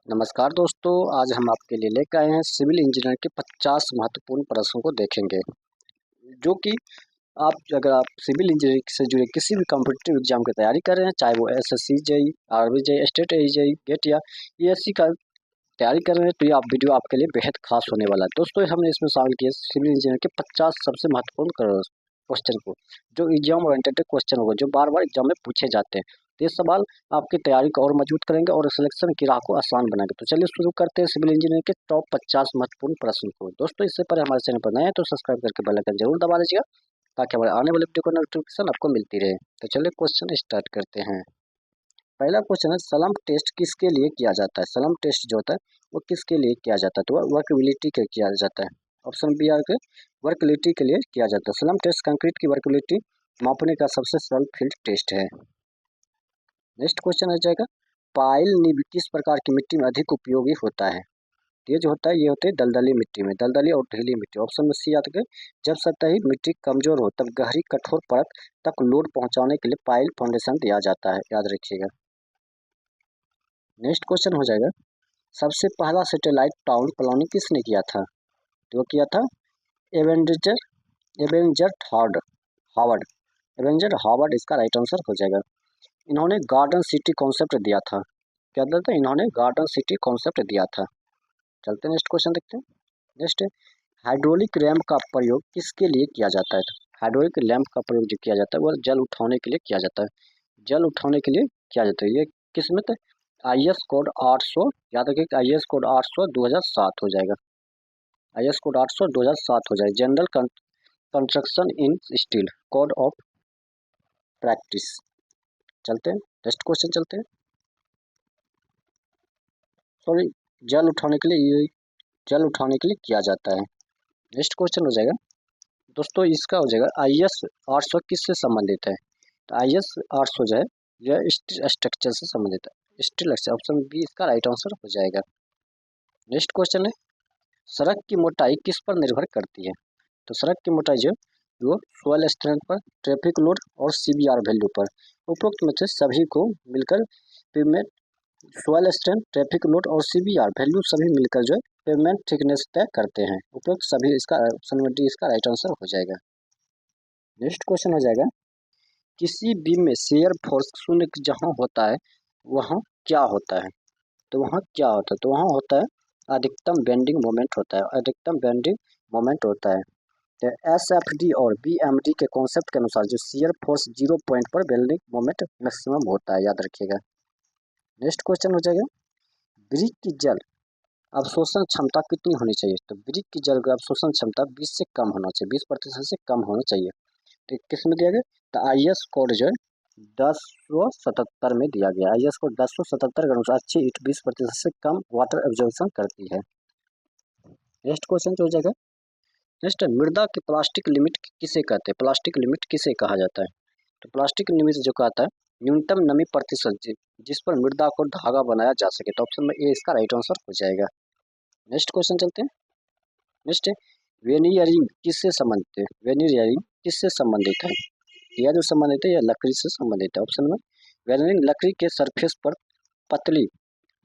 नमस्कार दोस्तों, आज हम आपके लिए लेकर आए हैं सिविल इंजीनियर के 50 महत्वपूर्ण प्रश्नों को देखेंगे, जो कि अगर आप सिविल इंजीनियरिंग से जुड़े किसी भी कॉम्पिटिटिव एग्जाम की तैयारी कर रहे हैं, चाहे वो SSC JE, RB JE, state JE, GATE या यूएससी का तैयारी कर रहे हैं, तो ये आप वीडियो आपके लिए बेहद खास होने वाला है। दोस्तों, हमने इसमें शामिल किए सिविल इंजीनियर के 50 सबसे महत्वपूर्ण क्वेश्चन को, जो एग्जाम ओरिएंटेड क्वेश्चन होगा, जो बार बार एग्जाम में पूछे जाते हैं। तो ये सवाल आपकी तैयारी को और मजबूत करेंगे और सिलेक्शन की राह को आसान बनाएंगे। तो चलिए शुरू करते हैं सिविल इंजीनियरिंग के टॉप 50 महत्वपूर्ण प्रश्न को। दोस्तों, इससे पहले हमारे चैनल पर नए हैं तो सब्सक्राइब करके बेल आइकन जरूर दबा लीजिएगा, ताकि हमारे आने वाले वीडियो को नोटिफिकेशन आपको मिलती रहे। तो चलिए क्वेश्चन स्टार्ट करते हैं। पहला क्वेश्चन है, सलम टेस्ट किसके लिए किया जाता है? सलम टेस्ट जो होता है वो किसके लिए किया जाता है? तो वह वर्कबिलिटी के किया जाता है। ऑप्शन बी आर के वर्कबिलिटी के लिए किया जाता है। सलम टेस्ट कंक्रीट की वर्कबिलिटी मापने का सबसे सरल फील्ड टेस्ट है। नेक्स्ट क्वेश्चन आ जाएगा, पाइल निब किस प्रकार की मिट्टी में अधिक उपयोगी होता है? ये जो होता है ये होते हैं दलदली मिट्टी में, दलदली और ढीली मिट्टी। ऑप्शन में सी आता है, जब सतही मिट्टी कमजोर हो तब गहरी कठोर परत तक लोड पहुंचाने के लिए पाइल फाउंडेशन दिया जाता है, याद रखिएगा। नेक्स्ट क्वेश्चन हो जाएगा, सबसे पहला सैटेलाइट टाउन प्लानिंग किसने किया था? तो वो किया था avenger avenger hard Howard avenger Howard इसका राइट आंसर हो जाएगा। इन्होंने गार्डन सिटी कॉन्सेप्ट दिया था। क्या दिया था? इन्होंने गार्डन सिटी कॉन्सेप्ट दिया था। चलते हैं नेक्स्ट क्वेश्चन देखते हैं। नेक्स्ट है, हाइड्रोलिक रैम्प का प्रयोग किसके लिए किया जाता है? हाइड्रोलिक रैम्प का प्रयोग जो किया जाता है वह जल उठाने के लिए किया जाता है। जल उठाने के लिए किया जाता है। ये किस में? IS कोड 800, याद रखिए IS कोड 800 2007 हो जाएगा। IS कोड 800 2007 हो जाएगा। General construction in steel cored of practice. चलते हैं नेक्स्ट क्वेश्चन चलते हैं। सॉरी, जल उठाने के लिए ये जल उठाने के लिए किया जाता है। नेक्स्ट क्वेश्चन हो जाएगा दोस्तों, इसका हो जाएगा IS 800 किससे संबंधित है? तो IS 800 जो है यह स्टील स्ट्रक्चर से संबंधित है। स्टील स्ट्रक्चर, ऑप्शन बी इसका राइट आंसर हो जाएगा। नेक्स्ट क्वेश्चन है, सड़क की मोटाई किस पर निर्भर करती है? तो सड़क की मोटाई जो वो सोयल स्ट्रेंथ पर, ट्रैफिक लोड और CBR वैल्यू पर। उपरोक्त में से सभी को मिलकर payment soil strength, traffic load और CBR वैल्यू सभी मिलकर जो है पेमेंट थिकनेस तय करते हैं। उपरोक्त सभी इसका ऑप्शन में डी इसका राइट आंसर हो जाएगा। नेक्स्ट क्वेश्चन हो जाएगा, किसी बीम में शेयर फोर्स शून्य जहाँ होता है वहाँ क्या होता है? तो वहाँ क्या होता है? तो वहाँ होता है अधिकतम बेंडिंग मोमेंट होता है। अधिकतम बेंडिंग मोमेंट होता है। तो SFD और BMD के कॉन्सेप्ट के अनुसार जो शेयर फोर्स 0 पॉइंट पर बेंडिंग मोमेंट मैक्सिमम होता है, याद रखिएगा। नेक्स्ट क्वेश्चन हो जाएगा, ब्रिक की जल अवशोषण क्षमता कितनी होनी चाहिए? तो ब्रिक की जल अवशोषण क्षमता 20 से कम होना चाहिए, 20% से कम होना चाहिए। तो किस में दिया गया? तो IS कोड जो है 1077 में दिया गया। IS कोड 1077 के अनुसार अच्छी ईट 20% से कम वाटर एब्जॉर्प्शन करती है। नेक्स्ट क्वेश्चन जो हो जाएगा, नेक्स्ट है, मृदा की प्लास्टिक लिमिट किसे कहते हैं? प्लास्टिक लिमिट किसे कहा जाता है? तो प्लास्टिक लिमिट जो कहता है न्यूनतम नमी प्रतिशत जिस पर मृदा को धागा बनाया जा सके। तो ऑप्शन में ए इसका राइट आंसर हो जाएगा। नेक्स्ट क्वेश्चन चलते हैं। नेक्स्ट है, वेनियरिंग किससे संबंधित है? वेनियरिंग किससे संबंधित है? यह जो संबंधित है यह लकड़ी से संबंधित है। ऑप्शन में वेनियरिंग लकड़ी के सरफेस पर पतली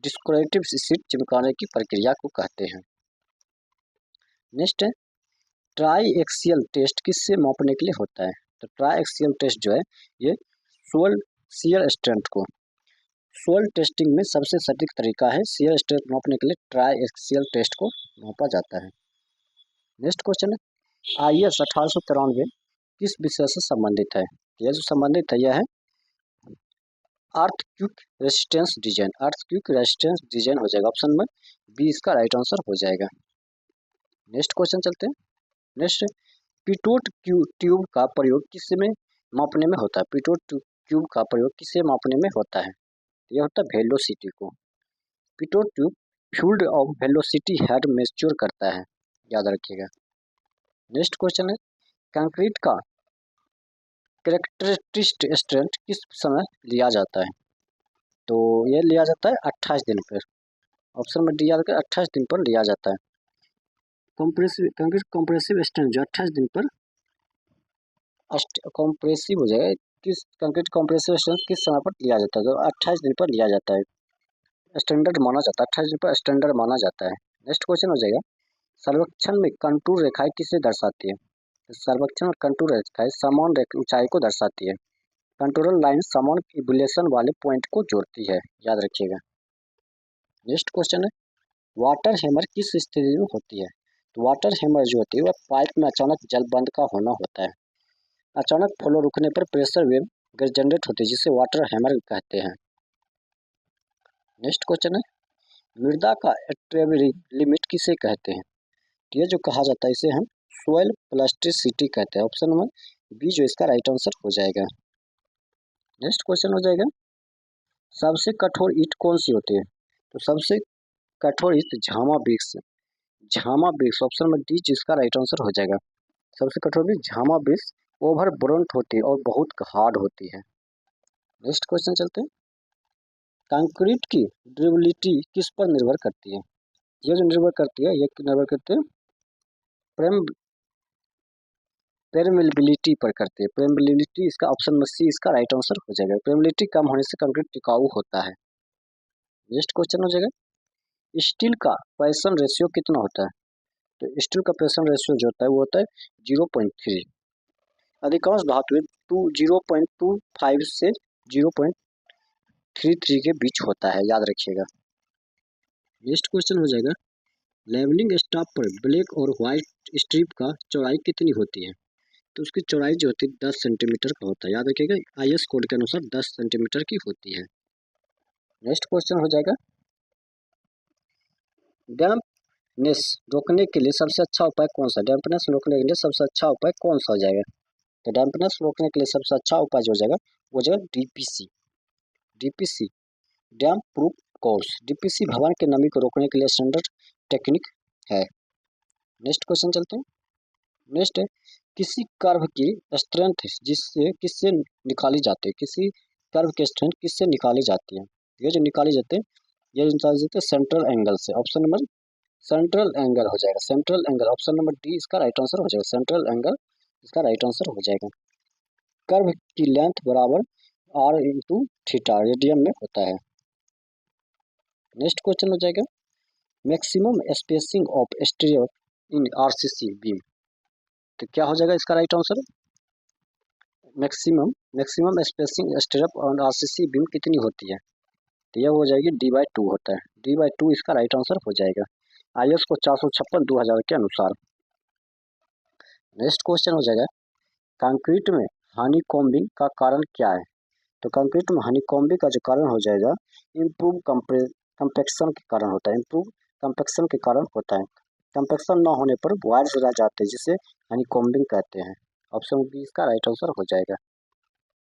डिस्कोरेटिव शीट चिपकाने की प्रक्रिया को कहते हैं। नेक्स्ट है, ट्राई एक्सियल टेस्ट किससे मापने के लिए होता है? तो ट्राई एक्सियल टेस्ट जो है ये सोल शियर स्ट्रेंथ को, सोल टेस्टिंग में सबसे सटीक तरीका है शियर स्ट्रेंथ मापने के लिए ट्राई एक्सियल टेस्ट को मापा जाता है। नेक्स्ट क्वेश्चन है, IS 1893 किस विषय से संबंधित है? यह जो संबंधित है यह है earthquake resistance design. Earthquake resistance design हो जाएगा। ऑप्शन में बी इसका राइट आंसर हो जाएगा। नेक्स्ट क्वेश्चन चलते हैं। नेक्स्ट, पिटोट ट्यूब का प्रयोग किस में मापने में होता है? पिटोट ट्यूब का प्रयोग किसे मापने में होता है? यह होता है वेलोसिटी को। Pitot tube field of velocity head measure करता है, याद रखिएगा। नेक्स्ट क्वेश्चन है, कंक्रीट का कैरेक्टरिस्टिक स्ट्रेंथ किस समय लिया जाता है? तो यह लिया जाता है 28 दिन पर। ऑप्शन में डी याद कर 28 दिन पर लिया जाता है। कंक्रीट कॉम्प्रेसिव स्ट्रेंथ जो 28 दिन पर कॉम्प्रेसिव हो जाएगा। किस कंक्रीट कॉम्प्रेसिव स्ट्रेंथ किस समय पर लिया जाता है? तो 28 दिन पर लिया जाता है। स्टैंडर्ड माना जाता है, 28 मीटर स्टैंडर्ड माना जाता है। नेक्स्ट क्वेश्चन हो जाएगा, सर्वेक्षण में कंटूर रेखाएं किसे दर्शाती है? सर्वेक्षण में कंटूर रेखाएं समान ऊंचाई को दर्शाती है। कंटूरल लाइन समान इवोल्यूशन वाले पॉइंट को जोड़ती है, याद रखिएगा। नेक्स्ट क्वेश्चन है, वाटर हैमर किस स्थिति में होती है? तो वाटर हैमर जो होती है वह पाइप में अचानक जल बंद का होना होता है। अचानक फ्लो रुकने पर प्रेशर वेव गैस जनरेट होती है, जिसे वाटर हैमर कहते हैं। नेक्स्ट क्वेश्चन है, मृदा का एट्रेबरी लिमिट किसे कहते हैं? ये जो कहा जाता है इसे हम सोयल प्लास्टिसिटी कहते हैं। ऑप्शन नंबर बी जो इसका राइट आंसर हो जाएगा। नेक्स्ट क्वेश्चन हो जाएगा, सबसे कठोर ईंट कौन सी होती है? तो सबसे कठोर ईंट झामा ब्रिक्स, झामा ब्रिक्स ऑप्शन नंबर डी जिसका राइट आंसर हो जाएगा। सबसे कठोर ईंट झामा ब्रिक्स ओवर ब्रोन्ट होती है और बहुत हार्ड होती है। नेक्स्ट क्वेश्चन चलते हैं, कंक्रीट की ड्यूरेबिलिटी किस पर निर्भर करती है? ये जो निर्भर करती है, ये निर्भर करती है परमेबिलिटी पर करती है। परमेबिलिटी इसका ऑप्शन नंबर सी इसका राइट आंसर हो जाएगा। परमेबिलिटी कम होने से कंक्रीट टिकाऊ होता है। नेक्स्ट क्वेश्चन हो जाएगा, स्टील का प्रेशर रेशियो कितना होता है? तो स्टील का प्रेशर रेशियो जो होता है वो होता है 0.3। अधिकांश धातुएं 0.25 से 0.33 के बीच होता है, याद रखिएगा। नेक्स्ट क्वेश्चन हो जाएगा, लेवलिंग स्टाफ पर ब्लैक और व्हाइट स्ट्रिप का चौड़ाई कितनी होती है? तो उसकी चौड़ाई जो होती है 10 सेंटीमीटर का होता है, याद रखिएगा। आईएस कोड के अनुसार 10 सेंटीमीटर की होती है। नेक्स्ट क्वेश्चन हो जाएगा, डैम्पनेस रोकने के लिए सबसे अच्छा उपाय कौन सा? डैम्पनेस रोकने के लिए सबसे अच्छा उपाय कौन सा हो जाएगा? तो डैम्पनेस रोकने के लिए सबसे अच्छा उपाय जो हो जाएगा वो जो डीपीसी, डीपीसी डैम्प प्रूफ कोर्स, डीपीसी भवन के नमी को रोकने के लिए स्टैंडर्ड टेक्निक है। नेक्स्ट क्वेश्चन चलते हैं। नेक्स्ट है, किसी कर्व की स्ट्रेंथ जिससे किससे निकाली जाती है? किसी कर्व की स्ट्रेंथ किससे निकाली जाती है? ये जो निकाली जाती है, ये निकाली जाती है सेंट्रल एंगल से। ऑप्शन नंबर सेंट्रल एंगल हो जाएगा। Central angle option number D इसका राइट आंसर हो जाएगा। सेंट्रल एंगल इसका राइट आंसर हो जाएगा। कर्व की लेंथ बराबर आर इंटू थीटा रेडियन में होता है। नेक्स्ट क्वेश्चन हो जाएगा, maximum spacing of strip in RCC beam, तो क्या हो जाएगा इसका right answer? Maximum spacing strip on RCC beam कितनी होती है? तो यह हो जाएगी d/2 होता है। d/2 इसका राइट आंसर हो जाएगा आईएस को 456/2000 के अनुसार। नेक्स्ट क्वेश्चन हो जाएगा, कंक्रीट में हनीकॉम्बिंग का कारण क्या है? तो कंक्रीट में हनीकॉम्बिंग का जो कारण हो जाएगा इम्प्रूव कंपेक्शन के कारण होता है। इम्प्रूव कंपेक्शन के कारण होता है। कंपेक्शन न होने पर वायर्स रह जाते हैं, जिसे हनीकॉम्बिंग कहते हैं। ऑप्शन बी इसका राइट आंसर हो जाएगा।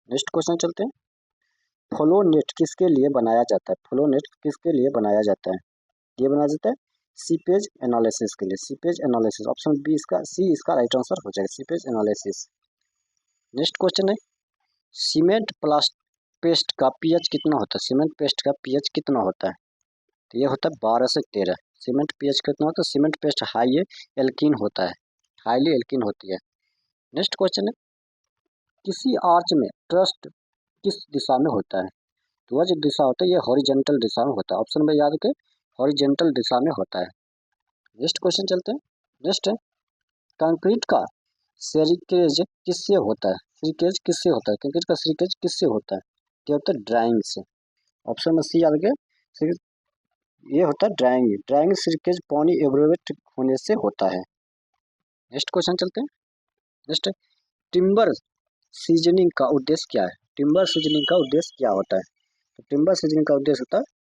नेक्स्ट क्वेश्चन चलते हैं, फ्लो नेट किसके लिए बनाया जाता है? फ्लो नेट किसके लिए बनाया जाता है? ये बनाया जाता है सीपेज एनालिसिस के लिए। सीपेज एनालिसिस ऑप्शन बी इसका सी इसका राइट आंसर हो जाएगा, सीपेज एनालिसिस। नेक्स्ट क्वेश्चन है, सीमेंट पेस्ट का पीएच कितना होता है? सीमेंट पेस्ट का पीएच कितना होता है? तो ये होता है 12 से 13। सीमेंट पीएच कितना होता है? सीमेंट पेस्ट हाई एल्कीन होता है, हाईली एल्कीन होती है। नेक्स्ट क्वेश्चन है, किसी आर्च में ट्रस्ट किस दिशा में होता है? तो वह जो दिशा होता है ये हॉरिजेंटल दिशा में होता है। ऑप्शन में याद रखें, हॉरिजेंटल दिशा में होता है। नेक्स्ट क्वेश्चन चलते हैं। नेक्स्ट है, कंक्रीट का श्रिंकेज किससे होता है? श्रिंकेज किससे होता है? कंक्रीट का श्रिंकेज किससे होता है? क्या होता है? ड्राइंग से। ऑप्शन में सी याद रखें, ये होता है ड्राइंग। ड्राइंग श्रिंकेज पानी एब्रेवेट होने से होता है। नेक्स्ट क्वेश्चन चलते हैं। नेक्स्ट, टिम्बर सीजनिंग का उद्देश्य क्या है? टिम्बर सीजनिंग का उद्देश्य क्या होता है? तो टिम्बर सीजनिंग का उद्देश्य होता है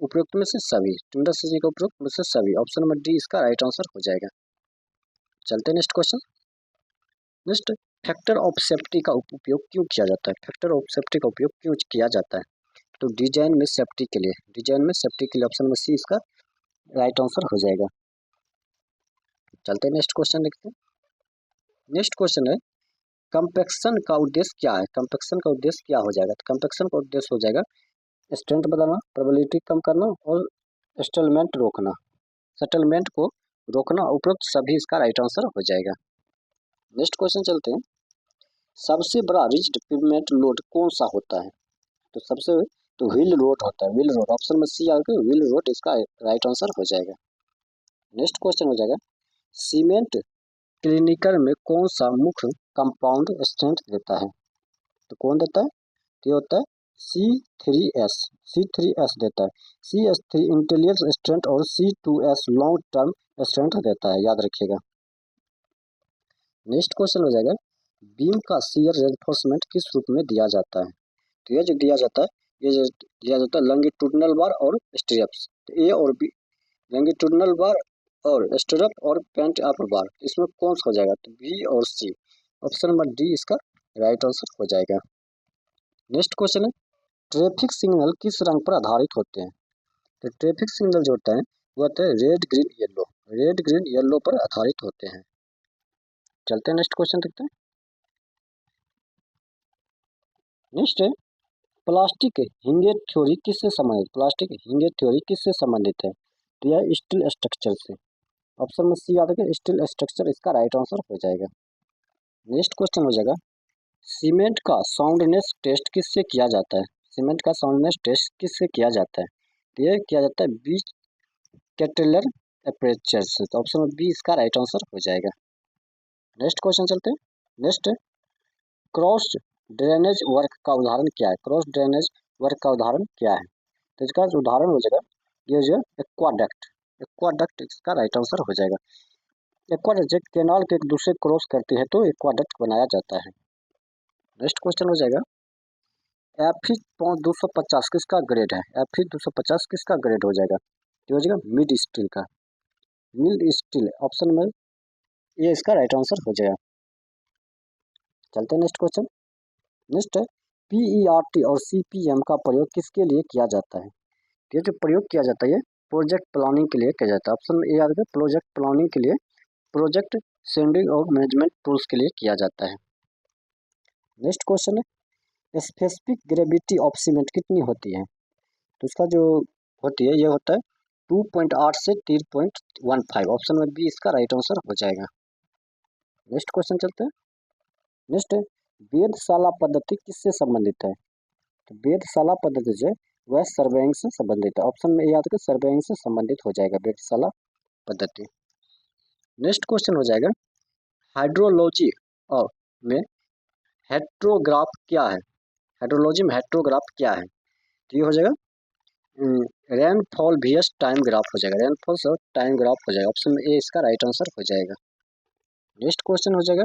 उपरोक्त में से सभी। टिम्बर सीजनिंग का उपरोक्त में से सभी। ऑप्शन नंबर डी इसका राइट आंसर हो जाएगा। चलते हैं next question. Next, factor of safety का उपयोग क्यों किया जाता है? फैक्टर ऑफ सेफ्टी का उपयोग क्यों किया जाता है? तो डिजाइन में सेफ्टी के लिए, डिजाइन में सेफ्टी के लिए ऑप्शन नंबर सी इसका राइट आंसर हो जाएगा। चलते हैं नेक्स्ट क्वेश्चन देखते हैं। नेक्स्ट क्वेश्चन है, कंपैक्शन का उद्देश्य क्या है? कंपैक्शन का उद्देश्य क्या हो जाएगा? तो कंपैक्शन का उद्देश्य हो जाएगा स्ट्रेंथ बढ़ाना, प्रोबेबिलिटी कम करना और सेटलमेंट रोकना। सेटलमेंट को रोकना, उपरोक्त सभी इसका राइट आंसर हो जाएगा। नेक्स्ट क्वेश्चन चलते हैं, सबसे बड़ा रिजिड पिवमेंट लोड कौन सा होता है? तो सबसे तो व्हील रोड होता है, व्हील रोड। ऑप्शन में सी आ गया, व्हील रोड इसका राइट आंसर हो जाएगा। नेक्स्ट क्वेश्चन हो जाएगा, सीमेंट क्लिनिकर में कौन सा मुख्य कंपाउंड स्ट्रेंथ देता है? तो कौन देता है? तो ये होता है C3S, C3S देता है। CS3 इंटेलिजेंस स्ट्रेंथ और C2S लॉन्ग टर्म स्ट्रेंथ देता है, याद रखिएगा। नेक्स्ट क्वेश्चन हो जाएगा, बीम का शियर रेनफोर्समेंट किस रूप में दिया जाता है? तो ये जो दिया जाता है, ये जो दिया जाता है लॉन्गिट्यूडिनल बार और स्ट्रिप्स। तो ए और बी, लॉन्गिट्यूडिनल बार और स्ट्रिप और पेंट अप बार, इसमें कौन सा हो जाएगा? तो बी और सी। ऑप्शन नंबर डी इसका राइट आंसर हो जाएगा। नेक्स्ट क्वेश्चन है, ट्रैफिक सिग्नल किस रंग पर आधारित होते हैं? तो ट्रैफिक सिग्नल जो होता है वो होता है red green yellow, red green yellow पर आधारित होते हैं। चलते हैं नेक्स्ट क्वेश्चन देखते हैं। नेक्स्ट है, प्लास्टिक हिंगेट थ्योरी किससे संबंधित? प्लास्टिक हिंगेट थ्योरी किससे संबंधित है? तो यह स्टील स्ट्रक्चर से। ऑप्शन में सी आता है, स्टील स्ट्रक्चर इसका राइट आंसर हो जाएगा। नेक्स्ट क्वेश्चन हो जाएगा, सीमेंट का साउंडनेस टेस्ट किससे किया जाता है? सीमेंट का साउंडनेस टेस्ट किससे किया जाता है? तो यह किया जाता है बीच कैटेलर अपर्चर से। तो ऑप्शन में बी इसका राइट आंसर हो जाएगा। नेक्स्ट क्वेश्चन चलते हैं। नेक्स्ट, क्रॉस ड्रेनेज वर्क का उदाहरण क्या है? क्रॉस ड्रेनेज वर्क का उदाहरण क्या है? तो इसका जो उदाहरण हो जाएगा, ये जो एक्वाडक्ट, एक्वाडक्ट इसका राइट आंसर हो जाएगा। एक्वाडक्ट जब कैनाल के एक दूसरे क्रॉस करते हैं तो एक्वाडक्ट बनाया जाता है। नेक्स्ट क्वेश्चन हो जाएगा, एफ 250 किसका ग्रेड है? एफ 250 किसका ग्रेड हो जाएगा? तो हो जाएगा मिड स्टील का, मिड स्टील। ऑप्शन में ये इसका राइट आंसर हो जाएगा। चलते हैं नेक्स्ट क्वेश्चन। नेक्स्ट है, PERT और CPM का प्रयोग किसके लिए किया जाता है? ये जो प्रयोग किया जाता है ये प्रोजेक्ट प्लानिंग के लिए किया जाता है। ऑप्शन में ए आता है, प्रोजेक्ट प्लानिंग के लिए, प्रोजेक्ट शेड्यूलिंग और मैनेजमेंट टूल्स के लिए किया जाता है। नेक्स्ट क्वेश्चन है, स्पेसिफिक ग्रेविटी ऑफ सीमेंट कितनी होती है? तो इसका जो होती है ये होता है 2.8 से 3.15। ऑप्शन में बी इसका राइट आंसर हो जाएगा। नेक्स्ट क्वेश्चन चलते हैं। नेक्स्ट है, वेधशाला पद्धति किससे संबंधित है? तो वेधशाला पद्धति जो है वह सर्वेइंग से संबंधित है। ऑप्शन में ए आता है, सर्वेइंग से संबंधित हो जाएगा वेधशाला पद्धति। नेक्स्ट क्वेश्चन हो जाएगा, हाइड्रोलॉजी और में हेट्रोग्राफ क्या है? हाइड्रोलॉजी में हेट्रोग्राफ क्या है? तो ये हो जाएगा रेनफॉल VS टाइम ग्राफ हो जाएगा, रेनफॉल से टाइम ग्राफ हो जाएगा। ऑप्शन में ए इसका राइट आंसर हो जाएगा। नेक्स्ट क्वेश्चन हो जाएगा,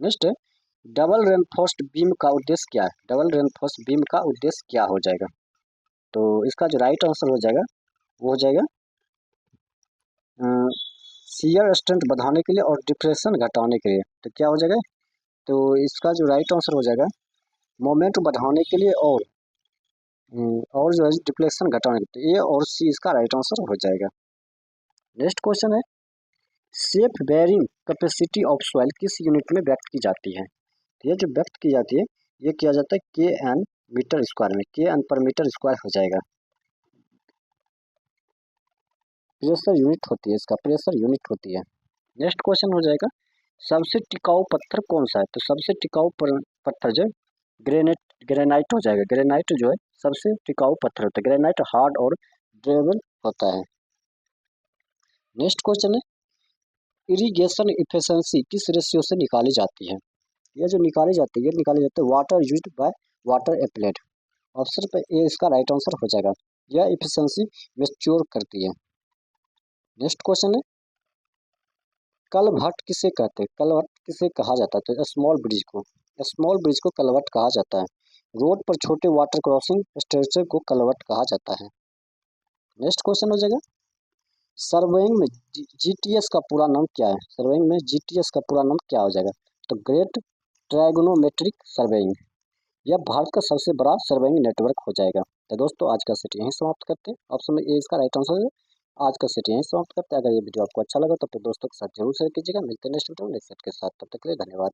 नेक्स्ट है, डबल रेनफोर्स्ड बीम का उद्देश्य क्या है? डबल रेनफोर्स्ड बीम का उद्देश्य क्या हो जाएगा? तो इसका जो राइट आंसर हो जाएगा वो हो जाएगा शियर स्ट्रेंथ बढ़ाने के लिए और डिप्रेशन घटाने के लिए। तो क्या हो जाएगा? तो इसका जो राइट आंसर हो जाएगा मोमेंट बढ़ाने के लिए और जो है डिप्रेशन घटाने के लिए। ए और सी इसका राइट आंसर हो जाएगा। नेक्स्ट क्वेश्चन है, safe bearing capacity of soil किस यूनिट में व्यक्त की जाती है? तो ये जो व्यक्त की जाती है ये किया जाता है KN मीटर स्क्वायर में, KN पर मीटर स्क्वायर हो जाएगा। प्रेशर यूनिट होती है, इसका प्रेशर यूनिट होती है। नेक्स्ट क्वेश्चन हो जाएगा, सबसे टिकाऊ पत्थर कौन सा है? तो सबसे टिकाऊ पत्थर जो ग्रेनाइट हो जाएगा। ग्रेनाइट जो है सबसे टिकाऊ पत्थर होता है। ग्रेनाइट हार्ड और ड्यूरेबल होता है। नेक्स्ट क्वेश्चन है, इरिगेशन इफिशिएंसी किस रेशियो से निकाली जाती है? ये जो निकाली जाती है ये निकाली जाती है water used by water applet. Option पे ए इसका राइट आंसर हो जाएगा। यह इफिशिएंसी मैच्योर करती है। नेक्स्ट क्वेश्चन है, कलभट किसे कहते हैं? कलभट किसे कहा जाता है? तो स्मॉल ब्रिज को, स्मॉल ब्रिज को कलभट कहा जाता है। रोड पर छोटे वाटर क्रॉसिंग स्ट्रक्चर को कलभट कहा जाता है। नेक्स्ट क्वेश्चन हो जाएगा, सर्वेइंग में GTS का पूरा नाम क्या है? सर्वेइंग में GTS का पूरा नाम क्या हो जाएगा? तो ग्रेट ट्रायगोनोमेट्रिक सर्वेइंग। यह भारत का सबसे बड़ा सर्वेइंग नेटवर्क हो जाएगा। तो दोस्तों आज का सेट यहीं समाप्त करते हैं। ऑप्शन में ए इसका राइट आंसर है। आज का सेट यहीं समाप्त करते हैं। अगर ये वीडियो आपको अच्छा लगा तो अपने दोस्तों के साथ जरूर शेयर कीजिएगा। मिलते हैं नेक्स्ट वीडियो में नेक्स्ट सेट के साथ। तब तक के लिए धन्यवाद।